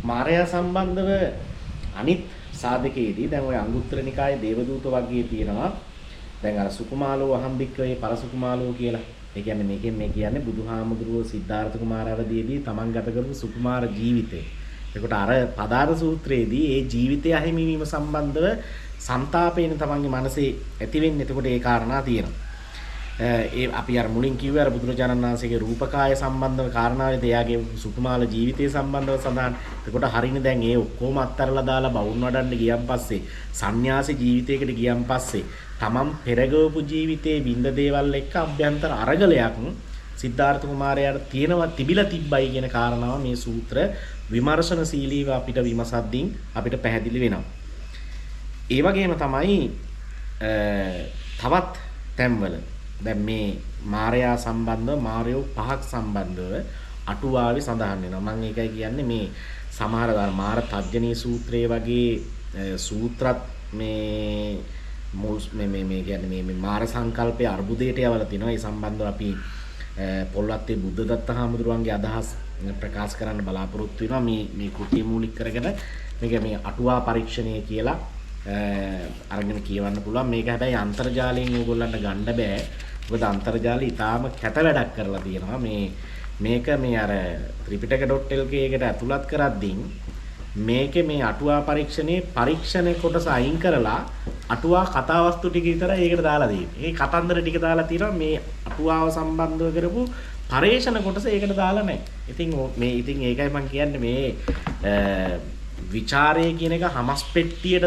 මාරයා සම්බන්ධව අනිත් සාධකයේදී දැන් ඔය අංගුත්තර නිකායේ දේවදූත වර්ගයේ තියෙනවා. දැන් අර සුකුමාලෝ අහම්බික්කවේ පරසුකුමාලෝ කියලා. ඒ කියන්නේ මේකෙන් මේ කියන්නේ බුදුහාමුදුරුවෝ සිද්ධාර්ථ කුමාරවදීදී තමන් ගත කරපු සුකුමාර ජීවිතය. එතකොට අර පදාර සූත්‍රයේදී ඒ ජීවිතය අහිමි වීම සම්බන්ධව සන්තාපේන තමන්ගේ මනසේ ඇති වෙන්නේ. එතකොට ඒ කාරණා තියෙනවා. ඒ අපි අර මුලින් කිව්වේ අර බුදුරජාණන් වහන්සේගේ රූපකාය සම්බන්ධව කාරණාවේදී එයාගේ සුකුමාල ජීවිතය සම්බන්ධව සඳහන්. එතකොට හරිනේ දැන් ඒ ඔක්කොම අත්හැරලා දාලා බවුන් වඩන්න ගියන් පස්සේ සංന്യാසී ජීවිතයකට ගියන් පස්සේ තමන් පෙරගවපු ජීවිතේ විඳ දේවල් එක්ක අභ්‍යන්තර අරගලයක් සිද්ධාර්ථ කුමාරයාට තියෙනවා තිබිලා තිබ්බයි කියන කාරණාව මේ සූත්‍ර විමර්ශනශීලීව අපිට විමසද්දී අපිට පැහැදිලි වෙනවා. ඒ වගේම තමයි තවත් තැන්වල දැන් මේ මාරයා සම්බන්ධව මාරයෝ පහක් සම්බන්ධව අටුවාවේ සඳහන් වෙනවා. මම ඒකයි කියන්නේ මේ සමහර මාර තජ්ජනී සූත්‍රයේ වගේ සූත්‍රත් මේ මේ කියන්නේ මේ මාර සංකල්පයේ අර්බුදයට යවලා තිනවා. ඒ සම්බන්ධව අපි පොල්වත්තේ බුද්ධදත්ත හාමුදුරුවන්ගේ අදහස් ප්‍රකාශ කරන්න බලාපොරොත්තු වෙනවා. මේ කෘතිය මූලික කරගෙන මේක මේ අටුවා පරීක්ෂණය කියලා අරගෙන කියවන්න පුළුවන්. මේක හැබැයි අන්තර්ජාලයෙන් ඕගොල්ලන්ට ගන්න බෑ. මොකද අන්තර්ජාලය ඊටාම කැත වැඩක් කරලා තියෙනවා. මේක මේ අර ත්‍රිපිටක.lk එකට ඇතුළත් කරද්දී මේකේ මේ අටුවා පරීක්ෂණයේ පරීක්ෂණ කොටස අයින් කරලා අටුවා කතාවස්තු ටික විතරයි ඒකට දාලා තියෙන්නේ. ඒ කතන්දර ටික දාලා තියෙනවා මේ අටුවාව සම්බන්ධව කරපු පරේෂණ කොටස ඒකට දාලා නැහැ. ඉතින් ඒකයි මම කියන්නේ මේ විචාරය කියන එක හමස් පෙට්ටියට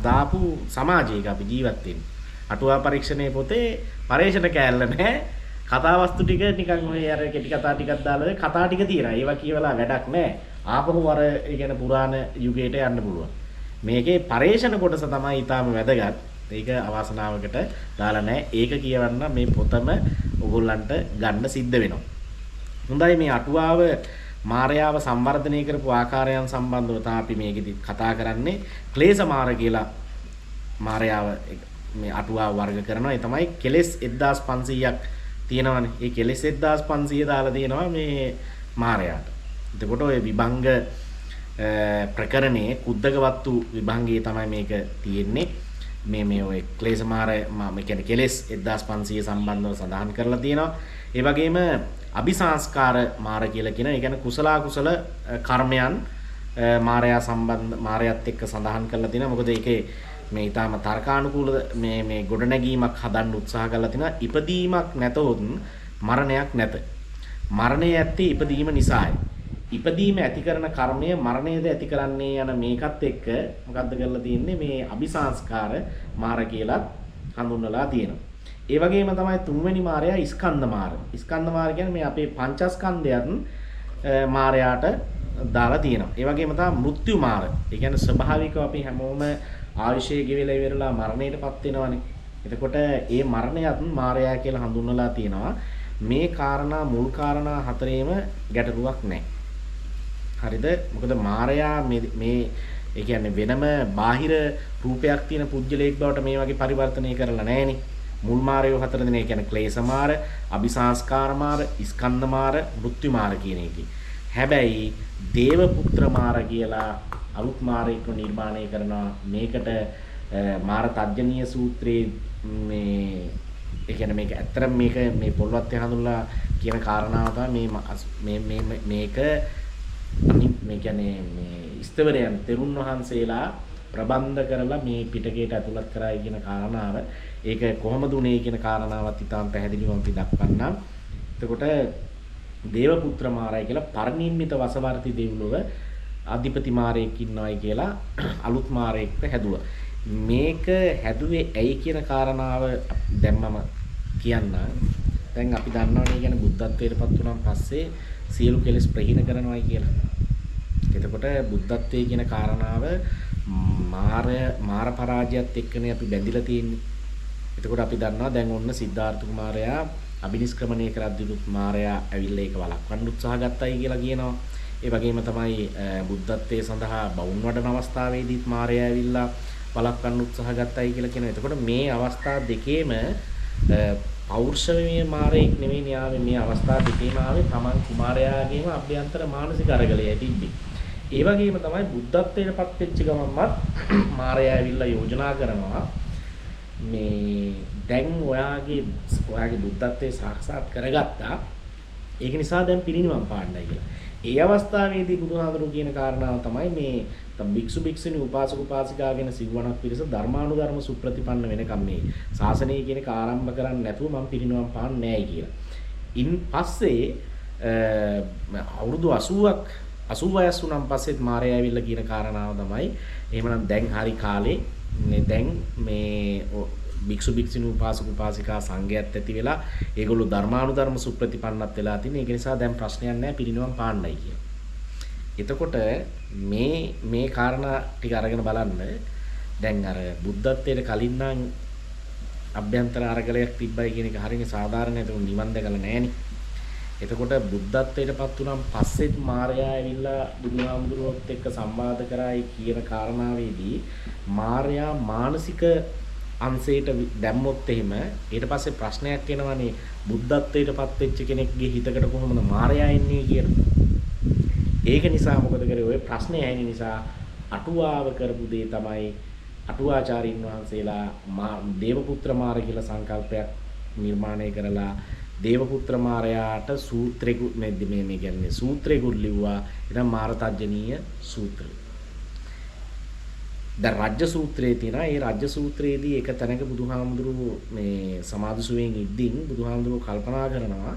දාපු සමාජයක අපි ජීවත් වෙන්නේ. අටුවා පරීක්ෂණයේ පොතේ පරේෂණ කෑල්ල නැහැ. කතාවස්තු ටික නිකන් ඔය අර කෙටි කතා ටිකක් දාලා කතා ටික තියෙනවා. ඒවා කියවලා වැඩක් නැහැ. ආපහු අර ඒ කියන්නේ පුරාණ යුගයට යන්න පුළුවන්. මේකේ පරේෂණ කොටස තමයි ඊටාම වැදගත්. ඒක අවාසනාවකට දාලා නැහැ. ඒක කියවන්න මේ පොතම ඔයගොල්ලන්ට ගන්න සිද්ධ වෙනවා. හොඳයි මේ අටුවාව මාරයාව සංවර්ධනය කරපු ආකාරයන් සම්බන්ධව තමයි අපි මේකෙදි කතා කරන්නේ. ක්ලේශ මාර කියලා මාරයාව මේ අටුවාව වර්ග කරනවා. ඒ තමයි කෙලෙස් 1500ක් තියෙනවානේ. ඒ කෙලෙස් 1500 දාලා තියෙනවා මේ මාරයාට. එතකොට ඔය විභංග ප්‍රකරණයේ කුද්දකවත්තු විභංගයේ තමයි මේක තියෙන්නේ. මේ ඔය ක්ලේශ මාර මේ කියන්නේ කෙලෙස් 1500 සම්බන්ධව සඳහන් කරලා තියෙනවා. ඒ වගේම අபிසංස්කාර මාර කියලා කියන ඒ කියන්නේ කුසල කර්මයන් මාරයත් එක්ක සඳහන් කරලා තියෙනවා. මොකද ඒකේ මේ ඊටාම තර්කානුකූල මේ ගොඩනැගීමක් හදන්න උත්සාහ කරලා තිනවා. ඉපදීමක් නැතොත් මරණයක් නැත. මරණය ඇත්තේ ඉපදීම නිසායි. ඉපදීම ඇති කරන කර්මය මරණයද ඇති කරන්නේ යන මේකත් එක්ක මොකද්ද කරලා තියෙන්නේ මේ අபிසංස්කාර මාර කියලා හඳුන්වලා තියෙනවා. ඒ වගේම තමයි තුන්වෙනි මාරයා ස්කන්ධ මාර. ස්කන්ධ මාර කියන්නේ මේ අපේ පංචස්කන්ධයන් මාරයාට දාලා තියෙනවා. ඒ වගේම තමයි මෘත්‍යු මාර. ඒ කියන්නේ ස්වභාවිකව අපි හැමෝම ආයුෂය ගෙවිලා ඉවරලා මරණයටපත් වෙනවනේ. එතකොට ඒ මරණයත් මාරයා කියලා හඳුන්වලා තියෙනවා. මේ කාරණා මුල් කාරණා හතරේම ගැටලුවක් නැහැ. හරිද? මොකද මාරයා මේ ඒ කියන්නේ වෙනම බාහිර රූපයක් තියෙන පුජ්‍යලයක් බවට මේ වගේ පරිවර්තනය කරලා නැහෙනේ. මුල් මාරයෝ හතර දෙනා කියන්නේ ක්ලේශ මාර, අபிසංස්කාර මාර, ස්කන්ධ මාර, මෘත්‍යු මාර කියන එකයි. හැබැයි දේව පුත්‍ර මාර කියලා අලුත් මාරයෙක් නිර්මාණය කරනවා. මේකට මාර තජ්ජනීය සූත්‍රයේ මේ ඒ කියන්නේ මේක ඇත්තටම මේ පොල්වත්තේ හඳුන්ලා කියන කාරණාව තමයි මේක මේ කියන්නේ මේ ස්තවරයන් තෙරුන් වහන්සේලා ප්‍රබන්ධ කරලා මේ පිටකයට ඇතුළත් කරයි කියන කාරණාව. ඒක කොහොමද උනේ කියන කාරණාවත් ඉතාම පැහැදිලිව අපි දක්වන්නම්. එතකොට දේවපුත්‍ර මාරයි කියලා පරිනිම්මිත වසවර්ති දෙව්ලොව අධිපති මාරයෙක් ඉන්නවයි කියලා අලුත් මාරයෙක්ට හැදුවා. මේක හැදුවේ ඇයි කියන කාරණාව දැන් මම කියන්න. දැන් අපි දන්නවනේ කියන්නේ බුද්ධත්වයට පත් වුණාන් පස්සේ සියලු කෙලෙස් ප්‍රහීන කරනවායි කියලා. එතකොට බුද්ධත්වයේ කියන කාරණාව මාර පරාජයත් එක්කනේ අපි බැඳිලා තියෙන්නේ. එතකොට අපි දන්නවා දැන් ඔන්න සිද්ධාර්ථ කුමාරයා අබිනිෂ්ක්‍රමණය කරද්දිනුත් මාරයා ඇවිල්ලා ඒක වළක්වන්න උත්සාහ ගත්තයි කියලා කියනවා. ඒ වගේම තමයි බුද්ධත්වයේ සඳහා බවුන් වඩන අවස්ථාවේදීත් මාරයා ඇවිල්ලා වළක්වන්න උත්සාහ ගත්තයි කියලා කියනවා. එතකොට මේ අවස්ථා දෙකේම පෞරුෂමය මාරයෙක් නෙවෙයි යාවේ මේ අවස්ථා දෙකේම ආවේ තමන් කුමාරයාගේම අභ්‍යන්තර මානසික අරගලයයි තිබ්බේ. ඒ වගේම තමයි බුද්ධත්වයට පත් වෙච්ච ගමන්වත් මාරයා ඇවිල්ලා යෝජනා කරනවා මේ දැන් ඔයාගේ බුද්ධත්වයේ සාක්ෂාත් කරගත්තා. ඒක නිසා දැන් පිරිනිවන් පාන්නයි කියලා. ඒ අවස්ථාවේදී බුදුහාමුදුරුවෝ කියන කාරණාව තමයි මේ භික්ෂු භික්ෂුණී උපාසක උපාසිකා කියන සිව්වණක් පිරිස ධර්මානුධර්ම සුප්‍රතිපන්න වෙනකම් මේ ශාසනය කියන එක ආරම්භ කරන්නේ නැතුව මම පිරිනිවන් පාන්නේ නැහැ කියලා. ඉන් පස්සේ අවුරුදු 80 වයස් වුණාන් පස්සෙත් මාරයා ඇවිල්ලා කියන කාරණාව තමයි එහෙමනම් දැන් හරි කාලේ දැන් මේ භික්ෂු භික්ෂුණී උපාසක උපාසිකා සංඝයාත් ඇති වෙලා ඒගොල්ලෝ ධර්මානුධර්ම සුප්‍රතිපන්නත් වෙලා තිනේ. ඒක නිසා දැන් ප්‍රශ්නයක් නැහැ පිරිනිවන් පාන්නයි කියන. එතකොට මේ කාරණා ටික අරගෙන බලන්න දැන් අර බුද්ධත්වයට කලින් නම් අභ්‍යන්තර අරගලයක් තිබ්බයි කියන එක හරියනේ සාධාරණ. ඒක නිවන් දැකලා නැහෙනේ. එතකොට බුද්ධත්වයටපත් වුණාන් පස්සෙත් මාරයා ඇවිල්ලා බුදුහාමුදුරුවොත් එක්ක සංවාද කරායි කියන කාරණාවේදී මාරයා මානසික අංශයට දැම්මොත් එහෙම ඊට පස්සේ ප්‍රශ්නයක් එනවනේ බුද්ධත්වයටපත් වෙච්ච කෙනෙක්ගේ හිතකට කොහොමද මාරයා එන්නේ කියලා. ඒක නිසා මොකද කරේ ඔය ප්‍රශ්නේ ඇහෙන නිසා අටුවාව කරපු දේ තමයි අටුවාචාරින් වහන්සේලා දේවපුත්‍ර මාර කියලා සංකල්පයක් නිර්මාණය කරලා දේවපුත්‍ර මාරයාට සූත්‍රෙකුත් මේ කියන්නේ සූත්‍රෙකුත් ලිව්වා. එතන මාරතජ්ජනීය සූත්‍රය. දැන් රාජ්‍ය සූත්‍රයේ තියෙනවා. ඒ රාජ්‍ය සූත්‍රයේදී එක තැනක බුදුහාමුදුරුවෝ මේ සමාධිසුවෙන් ඉද්දින් බුදුහාමුදුරුවෝ කල්පනා කරනවා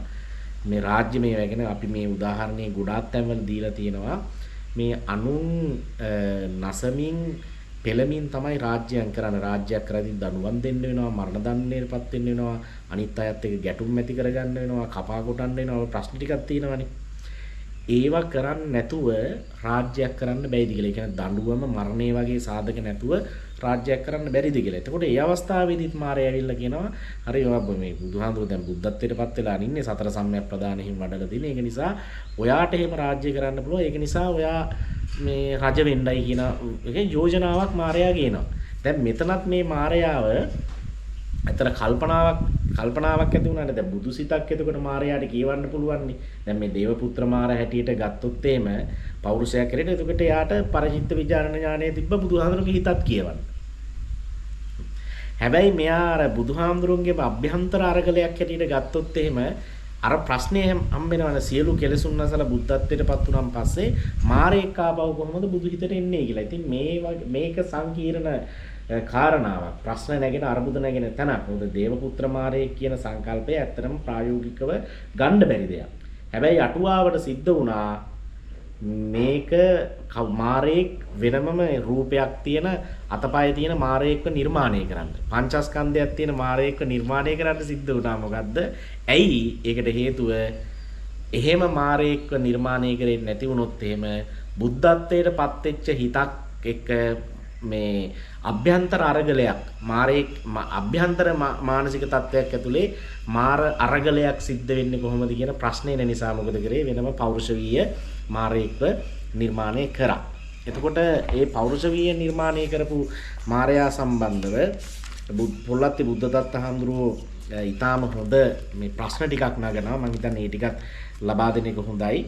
මේ රාජ්‍ය මේ වගේන අපි මේ උදාහරණේ ගොඩාක් තැන්වල දීලා තියෙනවා. මේ අනුන් නසමින් පෙළමින් තමයි රාජ්‍යයන් කරන්නේ. රාජ්‍යයක් කරද්දී දනුවම් දෙන්න වෙනවා, මරණ දණ්ඩයටපත් වෙන්න වෙනවා, අනිත් අයත් එක්ක ගැටුම් ඇති කරගන්න වෙනවා, කපා කොටන්න වෙනවා. ඔය ප්‍රශ්න ටිකක් තියෙනවානේ. ඒවා කරන්නේ නැතුව රාජ්‍යයක් කරන්න බැයිද කියලා. ඒ කියන්නේ දඬුවම මරණය වගේ සාධක නැතුව රාජ්‍යයක් කරන්න බැරිද කියලා. එතකොට ඒ අවස්ථාවේදීත් මාරය ඇවිල්ලා කියනවා හරි ඔයා මේ බුදුහාමුදුරුවෝ දැන් බුද්ධත්වයටපත් වෙලා ඉන්නේ සතර සම්‍යක් ප්‍රදානෙහිම වඩලා තියෙන. ඒක නිසා ඔයාට එහෙම රාජ්‍ය කරන්න පුළුවන්. ඒක නිසා ඔයා මේ රජ වෙන්නයි කියන එකේ යෝජනාවක් මාරයා කියනවා. දැන් මෙතනත් මේ මාරයාව අතර කල්පනාවක් ඇති වුණානේ. දැන් බුදුසිතක් එතකොට මාරයාට කියවන්න පුළුවන් නේ. දැන් මේ දේවපුත්‍ර මාර හැටියට ගත්තොත් එහෙම පෞරුෂයක් කරේට එතකොට එයාට පරිචිත්ත විචාරණ ඥානය තිබ්බ බුදුහාමුදුරුවෝගේ හිතත් කියවන්න. හැබැයි මෙයා අර බුදුහාමුදුරුවන්ගේ අභ්‍යන්තර අරගලයක් හැටියට ගත්තොත් එහෙම අර ප්‍රශ්නේ හම්බෙනවනේ සියලු කෙලෙසුන් නැසලා බුද්ධත්වයටපත් වුණාන් පස්සේ මාරේක ආපහු කොහොමද බුදු හිතට එන්නේ කියලා. ඉතින් මේක සංකීර්ණ කාරණාවක්. ප්‍රශ්න නැගෙන අරුබුද නැගෙන තැනක්. මොකද දේවපුත්‍ර මාරේ කියන සංකල්පය ඇත්තටම ප්‍රායෝගිකව ගන්න බැරි දෙයක්. හැබැයි අටුවාවට සිද්ධ වුණා මේක මාරේක් වෙනමම රූපයක් තියෙන අතපය තියෙන මාරේක්ව නිර්මාණය කරන්න. පංචස්කන්ධයක් තියෙන මාරේක්ව නිර්මාණය කරන්න සිද්ධ වුණා. මොකද්ද? ඇයි? ඒකට හේතුව එහෙම මාරේක්ව නිර්මාණය කරෙන්නේ නැති වුණොත් එහෙම බුද්ධත්වයට පත් වෙච්ච හිතක් එක්ක මේ අභ්‍යන්තර අරගලයක් මාරේක් අභ්‍යන්තර මානසික තත්වයක් ඇතුලේ මාර අරගලයක් සිද්ධ වෙන්නේ කොහොමද කියන ප්‍රශ්නේ නිසා මොකද කරේ වෙනම පෞරුෂවීය මාරේක්ව නිර්මාණය කරා. එතකොට ඒ පෞරුෂවීය නිර්මාණය කරපු මාරයා සම්බන්ධව පොල්ලත්ති බුද්ධදත්ත හඳුරෝ ඊටාම හොඳ මේ ප්‍රශ්න ටිකක් නගනවා. මම හිතන්නේ මේ ටිකත් ලබා දෙන එක හොඳයි.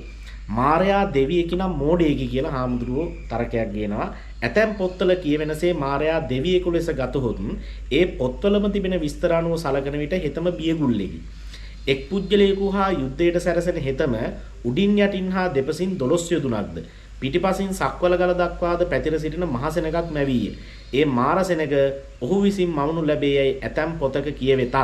මාරයා දෙවියෙකි නම් මෝඩයෙකි කියලා හාමුදුරුවෝ තරකයක් ගේනවා. ඇතැම් පොත්වල කියවෙනසේ මාරයා දෙවියෙකු ලෙස ගතහොත් ඒ පොත්වලම තිබෙන විස්තර අනුව සලකන විට හෙතම බියගුල්ලෙකි. එක් පුජ්‍යලයෙකු හා යුද්ධයට සැරසෙන හෙතම උඩින් යටින් හා දෙපසින් 12 යොදුනක්ද පිටිපසින් සක්වල ගල දක්වාද පැතිර සිටින මහසෙනගක් මැවීය. ඒ මාරසෙනග ඔහු විසින් මවනු ලැබේයයි ඇතැම් පොතක කියවෙතත්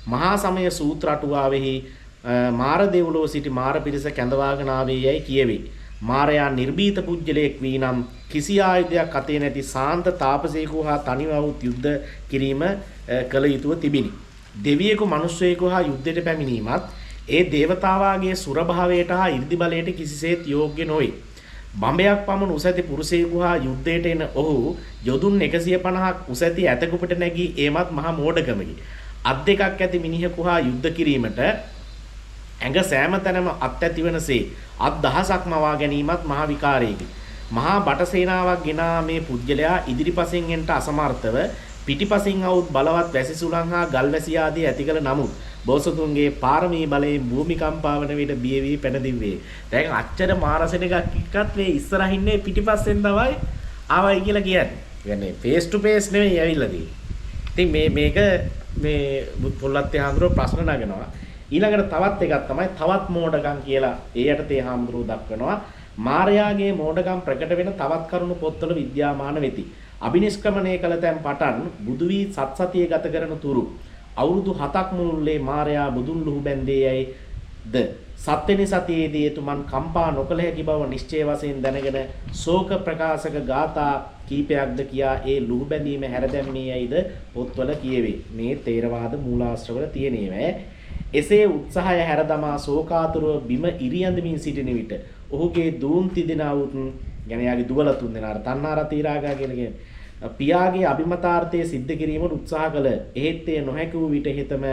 මහා සමය සූත්‍ර අටුවාවෙහි මාර දෙව්ලොව සිටි මාර පිරිස කැඳවාගෙන ආවේ යයි කියවේ. මාරයා නිර්භීත පුජ්‍යලයක් වී නම් කිසි ආයුධයක් අතේ නැති සාන්ත තාපසයෙකු හා තනිවවුත් යුද්ධ කිරීම කළ යුතුව තිබිනි. දෙවියෙකු මිනිසෙකු හා යුද්ධයට පැමිණීමත් ඒ දේවතාවාගේ සුරභාවයට හා 이르දි බලයට කිසිසේත් යෝග්‍ය නොවේ. බඹයක් පමණ උස ඇති පුරුෂයෙකු හා යුද්ධයට එන ඔහු යොදුන් 150ක් උස ඇති ඇතකුපට නැගී ඒමත් මහා මෝඩකමකි. අත් දෙකක් ඇති මිනිහෙකු හා යුද්ධ කිරීමට ඇඟ සෑම තැනම අත් ඇතිවනසේ අත් දහසක් මවා ගැනීමත් මහා විකාරයකි. මහා බට සේනාවක් ගෙනා මේ පුජ්‍යලයා ඉදිරිපසින් එන්ට අසමර්ථව පිටිපසින් આવුත් බලවත් වැසි සුළං හා ගල්වැසි ආදී ඇති කළ නමුත් බෝසතුන්ගේ පාරමී බලයෙන් භූමිකම්පාවන විට බිය වී පැනදිව්වේ. දැන් අච්චර මාරසෙන එකක් එක්කත් මේ ඉස්සරහින් නේ පිටිපස්සෙන් තමයි ආවයි කියලා කියන්නේ. කියන්නේ ෆේස් ටු ෆේස් නෙවෙයි ඇවිල්ලා තියෙන්නේ. ඉතින් මේක මේ පොල්ලත්තේ හාමුදුරුවෝ ප්‍රශ්න නගනවා. ඊළඟට තවත් එකක් තමයි තවත් මෝඩකම් කියලා ඒ යටතේ හාමුදුරුවෝ දක්වනවා. මාර්යාගේ මෝඩකම් ප්‍රකට වෙන තවත් කරුණු පොත්වල විද්‍යාමාන වෙති. අබිනිෂ්ක්‍රමණය කළ තැන් පටන් බුදු වී සත්සතිය ගත කරන තුරු අවුරුදු 7ක් මුළුල්ලේ මාර්යා බුදුන් ලුහු බැන්දේ යයිද සත්වෙනි සතියේදී එතුමන් කම්පා නොකළ හැකි බව නිශ්චය වශයෙන් දැනගෙන ශෝක ප්‍රකාශක ගාථා කීපයක්ද කියා ඒ ලුහු බැඳීම හැරදැම්මේ යයිද පොත්වල කියවේ. මේ තේරවාද මූලාශ්‍රවල තියෙනේවැ. එසේ උත්සාහය හැරදමා ශෝකාතුරව බිම ඉරියඳමින් සිටින විට ඔහුගේ දූන් තිදෙනා වූ يعني යාගේ දුවල තුන් දෙනා තණ්හා රති රාගා කියන පියාගේ අභිමතාර්ථයේ සිද්ධ කිරීමට උත්සාහ කළ එහෙත් ඒ නොහැකි වූ විට හිතම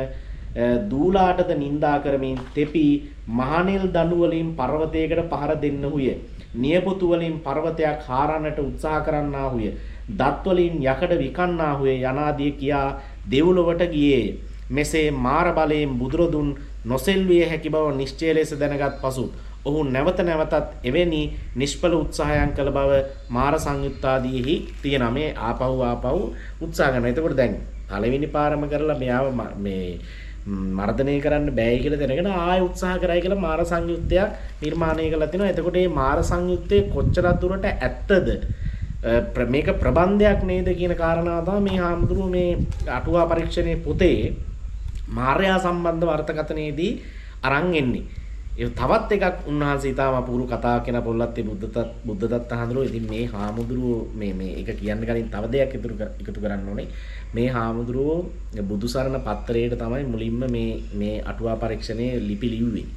දූලාටද නිඳා කරමින් තෙපි මහනෙල් දඬු වලින් පර්වතයකට පහර දෙන්නහුය. නියපොතු වලින් පර්වතයක් හාරන්නට උත්සාහ කරන්නාහුය. දත් වලින් යකඩ විකන්නාහුය යනාදී කියා දෙව්ලොවට ගියේය. මෙසේ මාර බලයෙන් බුදුරදුන් නොසෙල්විය හැකි බව නිශ්චය ලෙස දැනගත් පසු ඔහු නැවත නැවතත් එවැනි නිෂ්ඵල උත්සාහයන් කළ බව මාර සංයුත්තාදීහි තියෙනවා. මේ ආපහු උත්සාහ කරනවා. එතකොට දැන් පළවෙනි පාරම කරලා මෙයාව මේ මර්ධනය කරන්න බෑයි කියලා දැනගෙන ආයෙ උත්සාහ කරයි කියලා මාර සංයුත්තයක් නිර්මාණය කළා තිනවා. එතකොට මේ මාර සංයුත්තේ කොච්චර දුරට ඇත්තද මේක ප්‍රබන්ධයක් නේද කියන කාරණාව තමයි මේ හාමුදුරුවෝ මේ අටුවා පරීක්ෂණයේ පොතේ මාර්යා සම්බන්ධ අර්ථකථනයේදී අරන් එන්නේ. ඒ තවත් එකක් උන්වහන්සේ ඊටම අපූර්ව කතාවක් කියන පොල්ලත්තේ බුද්ධදත්ත හාමුදුරුවෝ. ඉතින් මේ හාමුදුරුවෝ මේ එක කියන්න කලින් තව දෙයක් එකතු කරන්න ඕනේ. මේ හාමුදුරුවෝ බුදුසරණ පත්තරේට තමයි මුලින්ම මේ අටුවා පරීක්ෂණයේ ලිපි ලිව්වේ.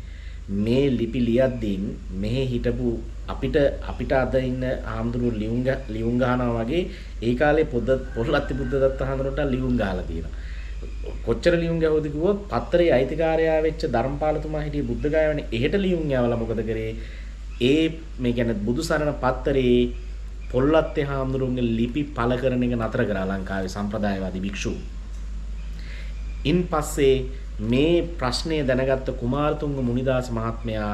මේ ලිපි ලියද්දී මෙහි හිටපු අපිට අද ඉන්න හාමුදුරුවෝ ලියුම් ගහනවා වගේ ඒ කාලේ පොල්ලත්තේ බුද්ධදත්ත හාමුදුරුවන්ට ලියුම් ගහලා තියෙනවා. කොච්චර ලියුම් ගැහුවද කිව්වොත් පත්තරේ අයිතිකාරයා වෙච්ච ධර්මපාලතුමා හිටිය බුද්ධ ගායවනේ එහෙට ලියුම් යවලා මොකද කරේ? මේ කියන්නේ බුදුසරණ පත්තරේ පොල්ලත්තේ හාමුදුරුවන්ගේ ලිපි පළ කරන එක නතර කරා ලංකාවේ සම්ප්‍රදායවාදී භික්ෂු. ඉන් පස්සේ මේ ප්‍රශ්නය දැනගත්ත කුමාරතුංග මුනිදාස මහත්මයා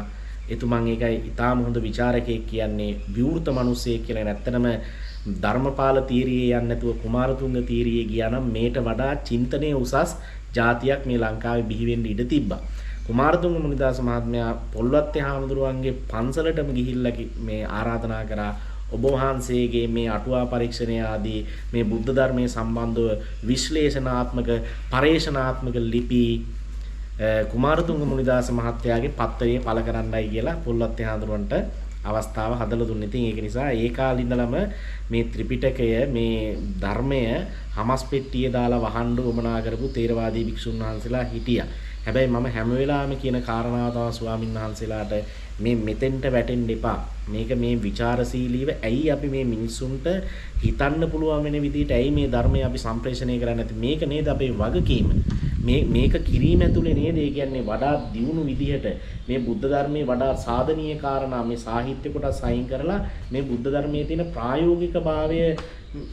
එතුමන් ඒකයි ඊටාම හොඳ ਵਿਚාරකයෙක් කියන්නේ විවෘත මිනිසෙක් කියලා. නැත්තනම ධර්මපාල තීරියේ යන්නේ නැතුව කුමාරතුංග තීරියේ ගියා නම් මේට වඩා චින්තනයේ උසස් ජාතියක් මේ ලංකාවේ බිහි වෙන්න ඉඩ තිබ්බා. කුමාරතුංග මුනිදාස මහත්මයා පොල්වත්තේ හාමුදුරුවන්ගේ පන්සලටම ගිහිල්ලා මේ ආරාධනා කරා ඔබ වහන්සේගේ මේ අටුවා පරීක්ෂණය ආදී මේ බුද්ධ ධර්මයේ සම්බන්ධව විශ්ලේෂණාත්මක පරේෂණාත්මක ලිපි කුමාරතුංග මුනිදාස මහත්තයාගේ පත්තරේ පළ කරන්නයි කියලා පොල්වත්තේ හාමුදුරුවන්ට අවස්ථාව හදලා දුන්නේ. ඉතින් ඒක නිසා ඒ කාලේ ඉඳලම මේ ත්‍රිපිටකය මේ ධර්මය හමස් පෙට්ටියේ දාලා වහන්න උවමනා කරපු තේරවාදී භික්ෂුන් වහන්සේලා හිටියා. හැබැයි මම හැම වෙලාවෙම කියන කාරණාව තමයි ස්වාමීන් වහන්සේලාට මේ මෙතෙන්ට වැටෙන්න එපා. මේක මේ ਵਿਚාරශීලීව ඇයි අපි මේ මිනිස්සුන්ට හිතන්න පුළුවන් වෙන විදිහට ඇයි මේ ධර්මය අපි සම්ප්‍රේෂණය කරන්නේ නැති? මේක නේද අපේ වගකීම. මේක කිරීම ඇතුලේ නේද ඒ කියන්නේ වඩා දියුණු විදිහට මේ බුද්ධ ධර්මයේ වඩා සාධනීය කාරණා මේ සාහිත්‍ය කොටස් අයින් කරලා මේ බුද්ධ ධර්මයේ තියෙන ප්‍රායෝගික භාවය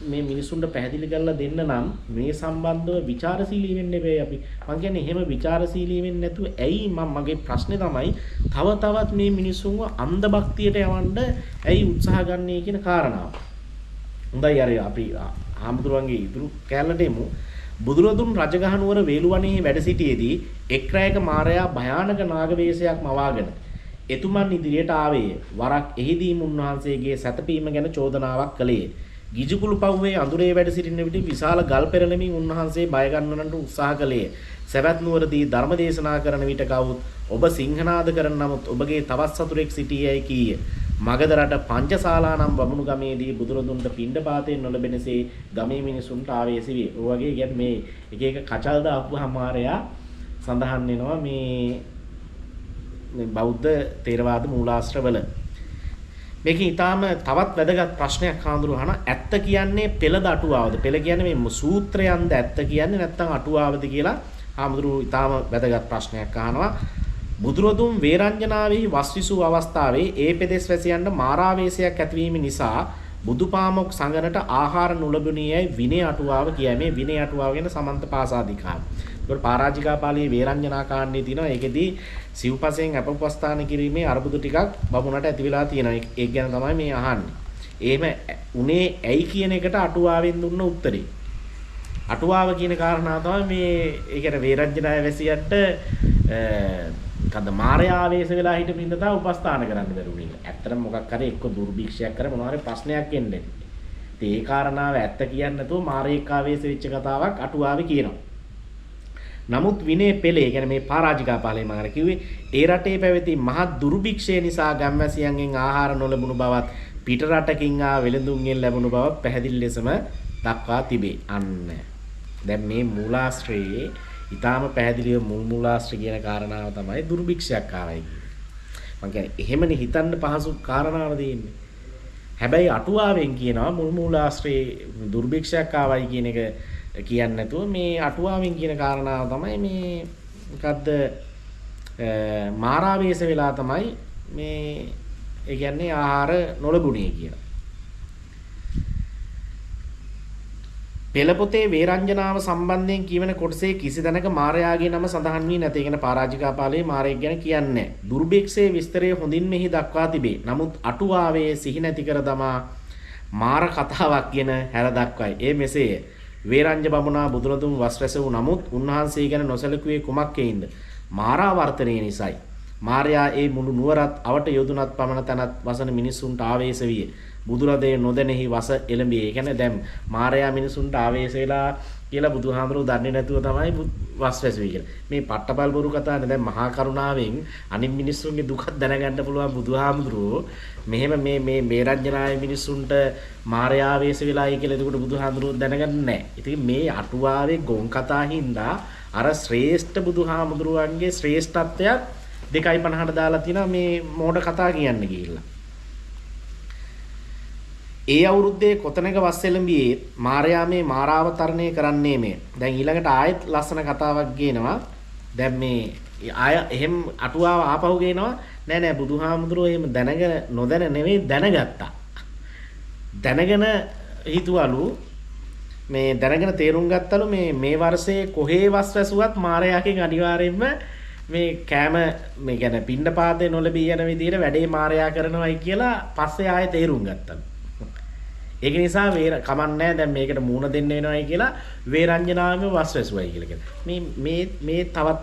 මේ මිනිසුන්ට පැහැදිලි කරලා දෙන්න නම් මේ සම්බන්ධව ਵਿਚාරශීලී වෙන්න එපේ අපි. මම කියන්නේ එහෙම ਵਿਚාරශීලී වෙන්නේ නැතුව ඇයි මගේ ප්‍රශ්නේ තමයි තවත් මේ මිනිසුන්ව අන්ධ භක්තියට යවන්න ඇයි උත්සාහ ගන්නේ කියන කාරණාව. හොඳයි අර අපි ආම්දුරුවන්ගේ ඉදිරි කැලලට එමු. බුදුරදුන් රජගහනුවර වේළුවනේ වැඩ සිටියේදී එක් රැයක මාරයා භයානක නාග වේශයක් මවාගෙන එතුමන් ඉදිරියට ආවේය. වරක් එහිදීම උන්වහන්සේගේ සැතපීම ගැන චෝදනාවක් කළේය. ගිජුකුළු පව්වේ අඳුරේ වැඩ සිටින විට විශාල ගල් පෙරළමින් උන්වහන්සේ බය ගන්නවන්නට උත්සාහ කළේය. සවැත් නුවරදී ධර්ම දේශනා කරන විට කවුත් ඔබ සිංහනාද කරන නමුත් ඔබගේ තවත් සතුරෙක් සිටියයි කීය. මගධ රට පංචශාලා නම් වමුණු ගමේදී බුදුරදුන්ට පිණ්ඩපාතයෙන් නොලැබෙනසේ ගමේ මිනිසුන්ට ආවේශ වේ. ඔය වගේ කියන්නේ මේ එක එක කචල් දාපුවාම මාරයා සඳහන් වෙනවා මේ බෞද්ධ තේරවාද මූලාශ්‍රවල. මේකේ ඊටාම තවත් වැදගත් ප්‍රශ්නයක් හාමුදුරුවෝ අහන ඇත්ත කියන්නේ පෙළද අටුවාවද? පෙළ කියන්නේ මේ සූත්‍රයන්ද ඇත්ත කියන්නේ නැත්නම් අටුවාවද කියලා හාමුදුරුවෝ ඊටාම වැදගත් ප්‍රශ්නයක් අහනවා. බුදුරදුන් වේරංජනාවේ වස්විසු අවස්ථාවේ ඒ පෙදෙස් වැසියන්ට මාරාවේශයක් ඇතිවීම නිසා බුදුපාමොක් සංගනට ආහාර නොලබුණියයි විනය අටුවාව කියයි. මේ විනය අටුවාව ගැන සමන්ත පාසාදිකාව. ඒකට පරාජිකා පාළියේ වේරංජනා කාණ්ඩයේ තියෙනවා. ඒකෙදි සිව්පසෙන් අපපස්ථාන කිරීමේ අරුබුදු ටිකක් බමුණට ඇති වෙලා තියෙනවා. ඒක ගැන තමයි මේ අහන්නේ. එහෙම උනේ ඇයි කියන එකට අටුවාවෙන් දුන්න උත්තරේ. අටුවාව කියන කාරණාව තමයි මේ ඒ කියන්නේ වේරංජනාය වැසියන්ට කන්ද මාර්යා ආවේශ වෙලා හිටපු ඉඳ තා උපස්ථාන කරන්න බැරුණේ. ඇත්තටම මොකක් හරි එක්ක දුර්භික්ෂයක් කර මොනවා හරි ප්‍රශ්නයක් එන්නේ. ඉතින් ඒ කාරණාව ඇත්ත කියන්නේ නැතුව මාර්යෙක් ආවේශ වෙච්ච කතාවක් අටුවාවේ කියනවා. නමුත් විනය පෙළේ කියන්නේ මේ පරාජිකා පාළේ මම අර කිව්වේ ඒ රටේ පැවති මහත් දුර්භික්ෂය නිසා ගම්වැසියන්ගෙන් ආහාර නොලැබුණු බවත් පිට රටකින් ආ වෙළඳුන්ගෙන් ලැබුණු බවත් පැහැදිලි ලෙසම දක්වා තිබේ. අන්න දැන් මේ මූලාශ්‍රයේ ඊටාම පැහැදිලිව මූලාශ්‍රය කියන කාරණාව තමයි දුර්භික්ෂයක් ආවයි කියන්නේ. මම කියන්නේ එහෙමනේ හිතන්න පහසු කාරණාවක් තියෙන්නේ. හැබැයි අටුවාවෙන් කියනවා මූලාශ්‍රයේ දුර්භික්ෂයක් ආවයි කියන එක කියන්නේ නැතුව මේ අටුවාවෙන් කියන කාරණාව තමයි මේ මොකද්ද මාරාවේශ වෙලා තමයි මේ ඒ කියන්නේ ආහාර නොලබුණේ කියලා. පෙළපොතේ වේරංජනාව සම්බන්ධයෙන් කියවන කොටසේ කිසි තැනක මාරයාගේ නම සඳහන් වී නැත. ඒ කියන්නේ පරාජිකා පාළියේ මාරයෙක් ගැන කියන්නේ නැහැ. දුර්භික්ෂයේ විස්තරය හොඳින් මෙහි දක්වා තිබේ. නමුත් අටුවාවේ සිහි නැති කර දමා මාර කතාවක් ගැන හැර දක්වයි. ඒ මෙසේය. වේරංජ බමුණා බුදුරදුන් වස් රැස වූ නමුත් උන්වහන්සේ ගැන නොසැලකුවේ කුමක් හේින්ද? මාරා වර්තනයේ නිසයි. මාරයා ඒ මුළු නුවරත් අවට යොදුනත් පමණ තැනත් වසන මිනිසුන්ට ආවේශ විය. බුදුරදේ නොදැනෙහි වස එළඹියේ. ඒ කියන්නේ දැන් මාරයා මිනිසුන්ට ආවේශ වෙලා කියලා බුදුහාමුදුරුවෝ දන්නේ නැතුව තමයි වස් වැසුවේ කියලා. මේ පට්ටපල් බොරු කතානේ දැන් මහා කරුණාවෙන් අනිත් මිනිස්සුන්ගේ දුකක් දැනගන්න පුළුවන් බුදුහාමුදුරුවෝ මෙහෙම මේ වේරංජනාවේ මිනිස්සුන්ට මාරයා ආවේශ වෙලායි කියලා එතකොට බුදුහාමුදුරුවෝ දැනගන්නේ නැහැ. ඉතින් මේ අටුවාවේ ගොන් කතා හින්දා අර ශ්‍රේෂ්ඨ බුදුහාමුදුරුවන්ගේ ශ්‍රේෂ්ඨත්වයක් 2.50ට දාලා තිනා මේ මෝඩ කතා කියන්න ගිහිල්ලා. ඒ අවුරුද්දේ කොතැනක වස් එළඹියේ මාරයා මේ මාරාවතරණය කරන්නේ මේ. දැන් ඊළඟට ආයෙත් ලස්සන කතාවක් ගේනවා. දැන් මේ ආය එහෙම අටුවාව ආපහු ගේනවා. නෑ බුදුහාමුදුරුවෝ එහෙම දැනගෙන නොදැන නෙවෙයි දැනගත්තා. දැනගෙන හිතුවලු මේ දැනගෙන තේරුම් ගත්තලු මේ වර්ෂයේ කොහේ වස් වැසුවත් මාරයාගෙන් අනිවාර්යයෙන්ම මේ කෑම මේ කියන්නේ පිණ්ඩපාතේ නොලැබී යන විදිහට වැඩේ මාරයා කරනවායි කියලා පස්සේ ආයෙ තේරුම් ගත්තා. ඒක නිසා කමන්නේ දැන් මේකට මූණ දෙන්න වෙනවයි කියලා වේරංජනාවෙම වස් වැසුවයි කියලා කියනවා. මේ තවත්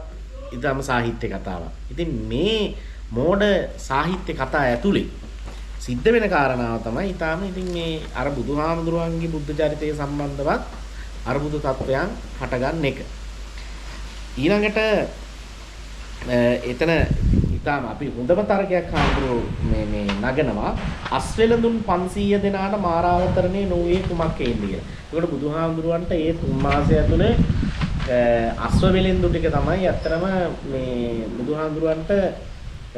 ඊටම සාහිත්‍ය කතාවක්. ඉතින් මේ මෝඩ සාහිත්‍ය කතා ඇතුලේ සිද්ධ වෙන කාරණාව තමයි ඊටම ඉතින් මේ අර බුදුහාමුදුරුවන්ගේ බුද්ධ චරිතය සම්බන්ධවත් අරුබුදු තත්වයන් හටගන්න එක. ඊළඟට එතන ඊටම අපි හොඳම තර්කයක් හාමුදුරුවෝ මේ නගනවා අස්වැළඳුන් 500 දෙනාට මාරාවතරණේ නොවේ කුමක් හේින්ද කියලා. ඒකට බුදුහාමුදුරුවන්ට ඒ 3 මාසය ඇතුලේ අස්වැළඳු ටික තමයි අත්‍තරම මේ බුදුහාමුදුරුවන්ට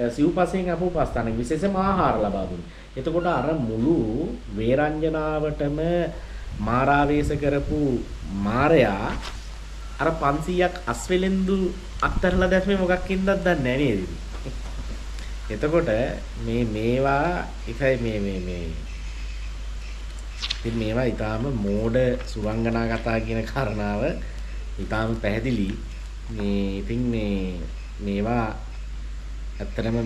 සිව්පසෙන් අපෝපස්ථාන විශේෂම ආහාර ලබා දුන්නේ. එතකොට අර මුළු වේරංජනාවටම මාරාවේශ කරපු මාරයා අර 500ක් අස්වැළඳු අත්තරලා දැම්මේ මොකක් හින්දාද දන්නේ නැහැ නේද? එතකොට මේවා එකයි මේ ඉතින් මේවා ඊටාම මෝඩ සුරංගනා කතා කියන කාරණාව ඊටාම පැහැදිලි. මේ ඉතින් මේවා ඇත්තටම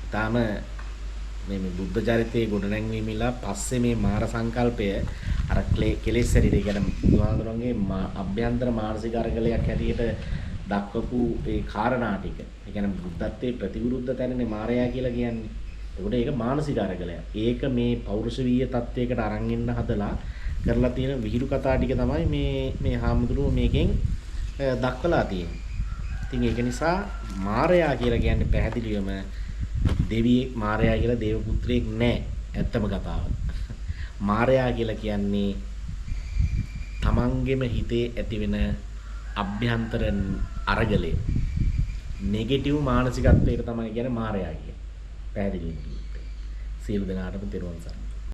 ඊටාම මේ බුද්ධ චරිතයේ ගොඩනැංවීමලා පස්සේ මේ මාර සංකල්පය අර කෙලෙස් ශරීරය කියන බුදුහාමුදුරන්ගේ අභ්‍යන්තර මානසික අරගලයක් හැටියට දක්වපු ඒ කාරණා ටික. ඒ කියන්නේ බුද්ධත්වයේ ප්‍රතිවිරුද්ධ තැනනේ මායя කියලා කියන්නේ. ඒකට ඒක මානසික අරගලයක්. ඒක මේ පෞරුෂවීය තත්වයකට අරන් එන්න හදලා කරලා තියෙන විහිළු කතා ටික තමයි මේ හාමුදුරුවෝ මේකෙන් දක්වලා තියෙන්නේ. ඉතින් ඒක නිසා මායя කියලා කියන්නේ පැහැදිලිවම දෙවියෙක් මාරයා කියලා දේව පුත්‍රයෙක් නෑ. ඇත්තම කතාව. මාරයා කියලා කියන්නේ තමන්ගෙම හිතේ ඇතිවෙන අභ්‍යන්තර අරගලය. නෙගටිව් මානසිකත්වයක තමයි කියන්නේ මාරයා කියන්නේ. පැහැදිලිවම කිව්වොත්. සියලු දෙනාටම තෙරුවන් සරණයි.